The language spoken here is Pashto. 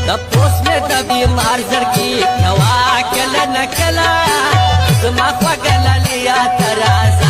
د پوس مې د بیمار زړګي نوا کله نه کله زما خوږه لالیا ته راځه